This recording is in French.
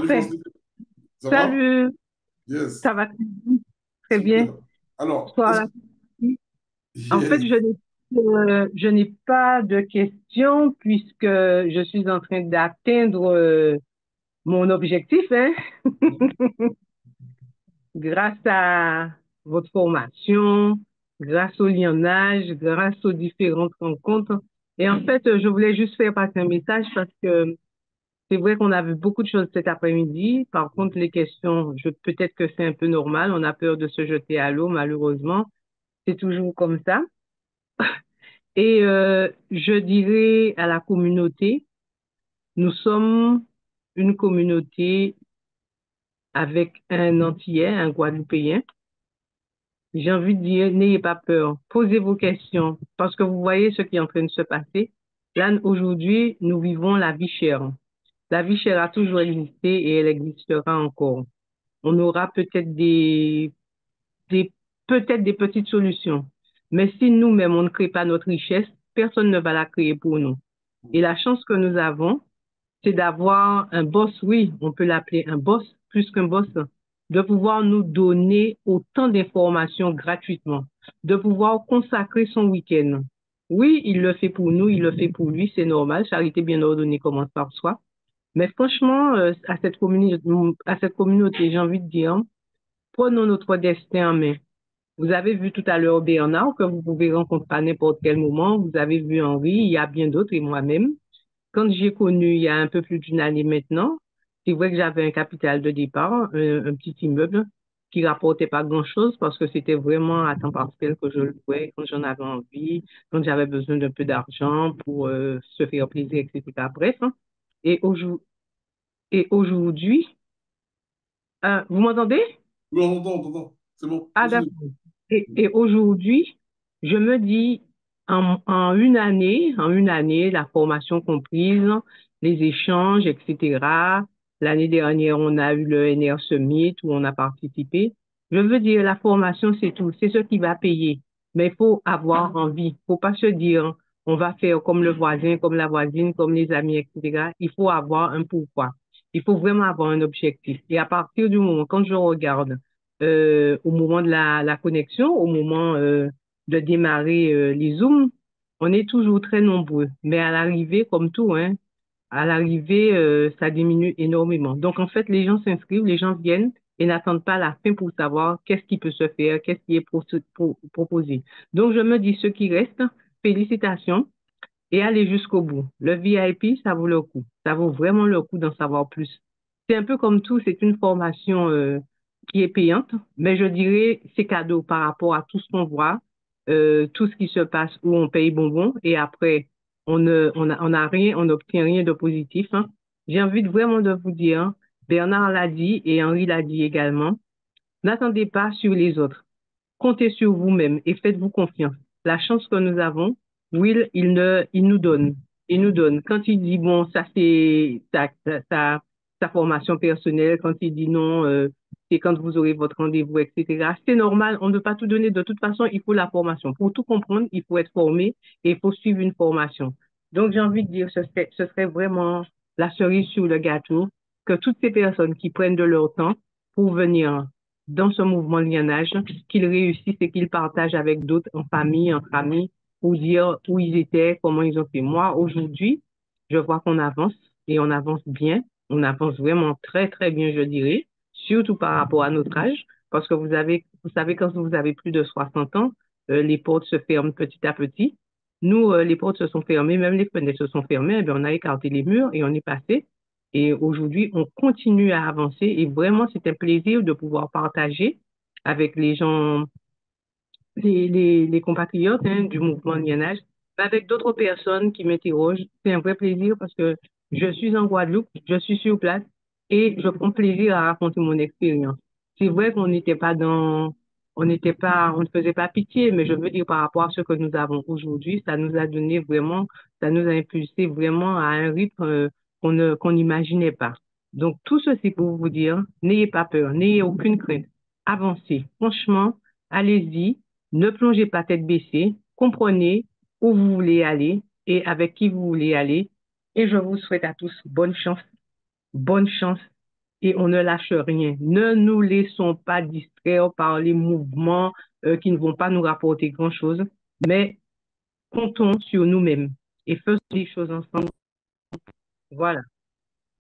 Salut Parfait. Francis, ça va? Salut, Yes, ça va très bien. super. Alors, Soir est-ce la que... partie. En fait, Yes. je n'ai pas de questions puisque je suis en train d'atteindre mon objectif, hein, grâce à votre formation, grâce au lionnage, grâce aux différentes rencontres. Et en fait, je voulais juste faire passer un message parce que c'est vrai qu'on a vu beaucoup de choses cet après-midi. Par contre, les questions, peut-être que c'est un peu normal. On a peur de se jeter à l'eau, malheureusement. C'est toujours comme ça. Et je dirais à la communauté, nous sommes une communauté avec un Antillais, un Guadeloupéen. J'ai envie de dire, n'ayez pas peur. Posez vos questions parce que vous voyez ce qui est en train de se passer. Là, aujourd'hui, nous vivons la vie chère. La vie chère a toujours existé et elle existera encore. On aura des, peut-être des petites solutions. Mais si nous-mêmes, on ne crée pas notre richesse, personne ne va la créer pour nous. Et la chance que nous avons, c'est d'avoir un boss, oui, on peut l'appeler un boss, plus qu'un boss, de pouvoir nous donner autant d'informations gratuitement, de pouvoir consacrer son week-end. Oui, il le fait pour nous, il le fait pour lui, c'est normal. Charité bien ordonnée commence par soi. Mais franchement, à cette communauté, j'ai envie de dire, prenons notre destin en main. Vous avez vu tout à l'heure Bernard, que vous pouvez rencontrer à n'importe quel moment. Vous avez vu Henri, il y a bien d'autres et moi-même. Quand j'ai connu il y a un peu plus d'une année maintenant, c'est vrai que j'avais un capital de départ, un petit immeuble qui rapportait pas grand-chose parce que c'était vraiment à temps partiel que je le louais quand j'en avais envie, quand j'avais besoin d'un peu d'argent pour se faire plaisir, etc. Bref, hein. Et aujourd'hui, et aujourd'hui, vous m'entendez? Oui, on entend. C'est bon, Ah, d'accord. continue. Et aujourd'hui, je me dis, en une année, la formation comprise, les échanges, etc. L'année dernière, on a eu le NR Summit où on a participé. Je veux dire, la formation, c'est tout. C'est ce qui va payer. Mais il faut avoir envie. Il faut pas se dire, on va faire comme le voisin, comme la voisine, comme les amis, etc. Il faut avoir un pourquoi. Il faut vraiment avoir un objectif. Et à partir du moment, quand je regarde, au moment de la connexion, au moment de démarrer les Zooms, on est toujours très nombreux. Mais à l'arrivée, comme tout, hein, à l'arrivée, ça diminue énormément. Donc, en fait, les gens s'inscrivent, les gens viennent et n'attendent pas la fin pour savoir qu'est-ce qui peut se faire, qu'est-ce qui est proposé. Donc, je me dis, ceux qui restent, félicitations et allez jusqu'au bout. Le VIP, ça vaut le coup. Ça vaut vraiment le coup d'en savoir plus. C'est un peu comme tout, c'est une formation qui est payante, mais je dirais c'est cadeau par rapport à tout ce qu'on voit, tout ce qui se passe où on paye bonbon et après on a rien, on n'obtient rien de positif, hein. J'ai envie vraiment de vous dire, Bernard l'a dit et Henri l'a dit également, n'attendez pas sur les autres. Comptez sur vous-même et faites-vous confiance. La chance que nous avons, Will, il nous donne. Il nous donne. Quand il dit, bon, ça c'est sa formation personnelle, quand il dit non, c'est quand vous aurez votre rendez-vous, etc. C'est normal, on ne peut pas tout donner. De toute façon, il faut la formation. Pour tout comprendre, il faut être formé et il faut suivre une formation. Donc, j'ai envie de dire, ce serait vraiment la cerise sur le gâteau que toutes ces personnes qui prennent de leur temps pour venir dans ce mouvement de lionnage, qu'ils réussissent et qu'ils partagent avec d'autres en famille, entre amis, pour dire où ils étaient, comment ils ont fait. Moi, aujourd'hui, je vois qu'on avance et on avance bien. On avance vraiment très, très bien, je dirais, surtout par rapport à notre âge, parce que vous savez, quand vous avez plus de 60 ans, les portes se ferment petit à petit. Nous, les portes se sont fermées, même les fenêtres se sont fermées, eh bien, on a écarté les murs et on est passé. Et aujourd'hui, on continue à avancer et vraiment, c'est un plaisir de pouvoir partager avec les gens, les compatriotes hein, du mouvement Lienage, mais avec d'autres personnes qui m'interrogent. C'est un vrai plaisir parce que je suis en Guadeloupe, je suis sur place et je prends plaisir à raconter mon expérience. C'est vrai qu'on n'était pas dans, on ne faisait pas pitié, mais je veux dire par rapport à ce que nous avons aujourd'hui, ça nous a donné vraiment, ça nous a impulsé vraiment à un rythme qu'on n'imaginait pas. Donc, tout ceci pour vous dire, n'ayez pas peur, n'ayez aucune crainte. Avancez. Franchement, allez-y. Ne plongez pas tête baissée. Comprenez où vous voulez aller et avec qui vous voulez aller. Et je vous souhaite à tous bonne chance et on ne lâche rien. Ne nous laissons pas distraire par les mouvements qui ne vont pas nous rapporter grand-chose, mais comptons sur nous-mêmes et faisons les choses ensemble. Voilà.